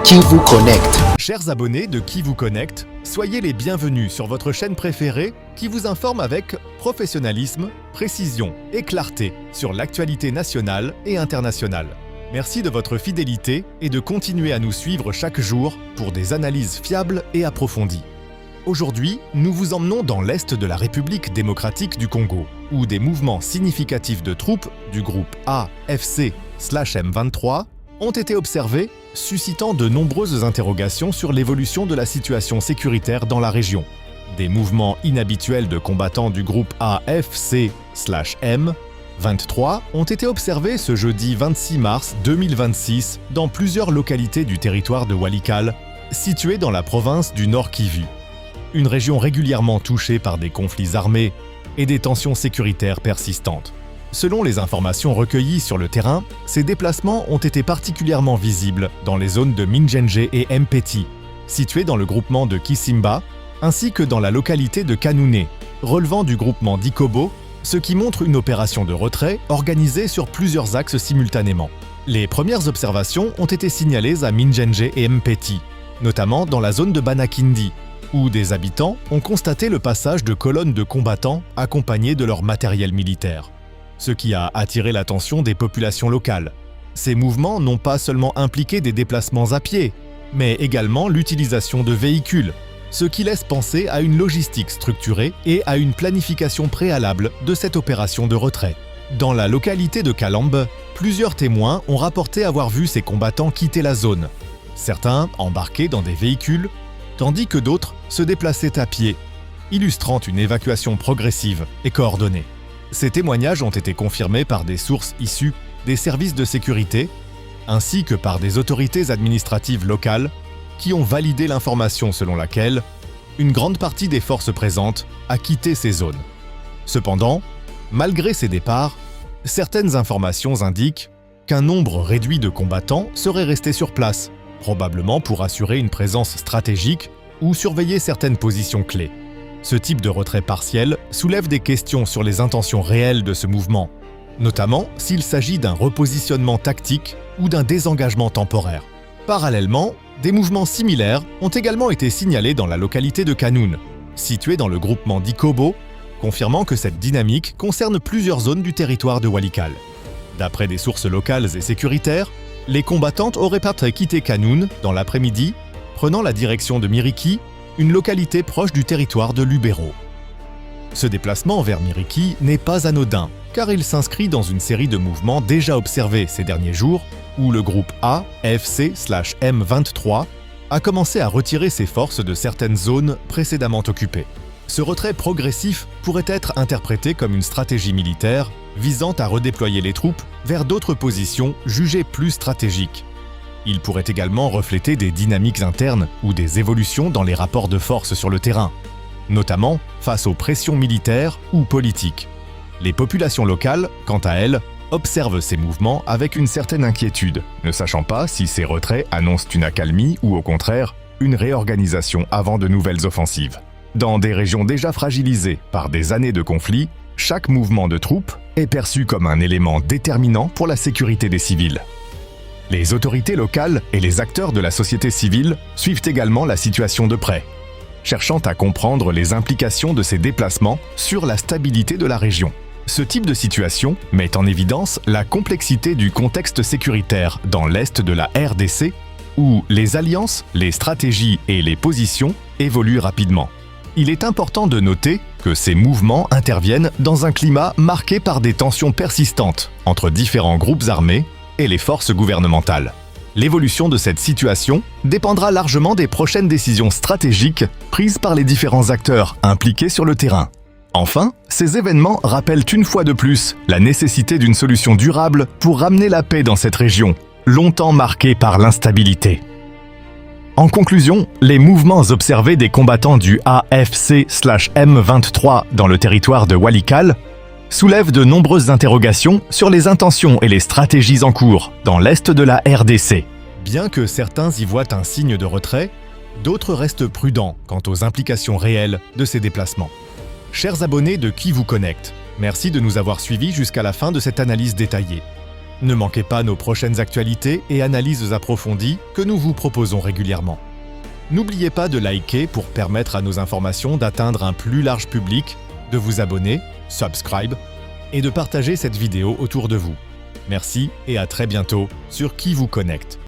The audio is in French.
Qui vous connecte. Chers abonnés de Qui vous connecte, soyez les bienvenus sur votre chaîne préférée qui vous informe avec professionnalisme, précision et clarté sur l'actualité nationale et internationale. Merci de votre fidélité et de continuer à nous suivre chaque jour pour des analyses fiables et approfondies. Aujourd'hui, nous vous emmenons dans l'est de la République démocratique du Congo, où des mouvements significatifs de troupes du groupe AFC/M23 ont été observés, suscitant de nombreuses interrogations sur l'évolution de la situation sécuritaire dans la région. Des mouvements inhabituels de combattants du groupe AFC/M23 ont été observés ce jeudi 26 mars 2026 dans plusieurs localités du territoire de Walikale, situé dans la province du Nord Kivu. Une région régulièrement touchée par des conflits armés et des tensions sécuritaires persistantes. Selon les informations recueillies sur le terrain, ces déplacements ont été particulièrement visibles dans les zones de Minjenje et Mpeti, situées dans le groupement de Kisimba, ainsi que dans la localité de Kanouné, relevant du groupement d'Ikobo, ce qui montre une opération de retrait organisée sur plusieurs axes simultanément. Les premières observations ont été signalées à Minjenje et Mpeti, notamment dans la zone de Banakindi, où des habitants ont constaté le passage de colonnes de combattants accompagnés de leur matériel militaire, ce qui a attiré l'attention des populations locales. Ces mouvements n'ont pas seulement impliqué des déplacements à pied, mais également l'utilisation de véhicules, ce qui laisse penser à une logistique structurée et à une planification préalable de cette opération de retrait. Dans la localité de Kalambe, plusieurs témoins ont rapporté avoir vu ces combattants quitter la zone, certains embarqués dans des véhicules, tandis que d'autres se déplaçaient à pied, illustrant une évacuation progressive et coordonnée. Ces témoignages ont été confirmés par des sources issues des services de sécurité, ainsi que par des autorités administratives locales qui ont validé l'information selon laquelle une grande partie des forces présentes a quitté ces zones. Cependant, malgré ces départs, certaines informations indiquent qu'un nombre réduit de combattants serait resté sur place, probablement pour assurer une présence stratégique ou surveiller certaines positions clés. Ce type de retrait partiel soulève des questions sur les intentions réelles de ce mouvement, notamment s'il s'agit d'un repositionnement tactique ou d'un désengagement temporaire. Parallèlement, des mouvements similaires ont également été signalés dans la localité de Kanoun, située dans le groupement d'Ikobo, confirmant que cette dynamique concerne plusieurs zones du territoire de Walikale. D'après des sources locales et sécuritaires, les combattantes auraient peut-être quitté Kanoun dans l'après-midi, prenant la direction de Miriki, une localité proche du territoire de Lubero. Ce déplacement vers Miriki n'est pas anodin, car il s'inscrit dans une série de mouvements déjà observés ces derniers jours, où le groupe AFC/M23 a commencé à retirer ses forces de certaines zones précédemment occupées. Ce retrait progressif pourrait être interprété comme une stratégie militaire visant à redéployer les troupes vers d'autres positions jugées plus stratégiques. Il pourrait également refléter des dynamiques internes ou des évolutions dans les rapports de force sur le terrain, notamment face aux pressions militaires ou politiques. Les populations locales, quant à elles, observent ces mouvements avec une certaine inquiétude, ne sachant pas si ces retraits annoncent une accalmie ou au contraire une réorganisation avant de nouvelles offensives. Dans des régions déjà fragilisées par des années de conflits, chaque mouvement de troupes est perçu comme un élément déterminant pour la sécurité des civils. Les autorités locales et les acteurs de la société civile suivent également la situation de près, cherchant à comprendre les implications de ces déplacements sur la stabilité de la région. Ce type de situation met en évidence la complexité du contexte sécuritaire dans l'est de la RDC, où les alliances, les stratégies et les positions évoluent rapidement. Il est important de noter que ces mouvements interviennent dans un climat marqué par des tensions persistantes entre différents groupes armés et les forces gouvernementales. L'évolution de cette situation dépendra largement des prochaines décisions stratégiques prises par les différents acteurs impliqués sur le terrain. Enfin, ces événements rappellent une fois de plus la nécessité d'une solution durable pour ramener la paix dans cette région, longtemps marquée par l'instabilité. En conclusion, les mouvements observés des combattants du AFC/M23 dans le territoire de Walikale soulèvent de nombreuses interrogations sur les intentions et les stratégies en cours dans l'est de la RDC. Bien que certains y voient un signe de retrait, d'autres restent prudents quant aux implications réelles de ces déplacements. Chers abonnés de Qui vous connecte, merci de nous avoir suivis jusqu'à la fin de cette analyse détaillée. Ne manquez pas nos prochaines actualités et analyses approfondies que nous vous proposons régulièrement. N'oubliez pas de liker pour permettre à nos informations d'atteindre un plus large public, de vous abonner, subscribe, et de partager cette vidéo autour de vous. Merci et à très bientôt sur Qui vous connecte.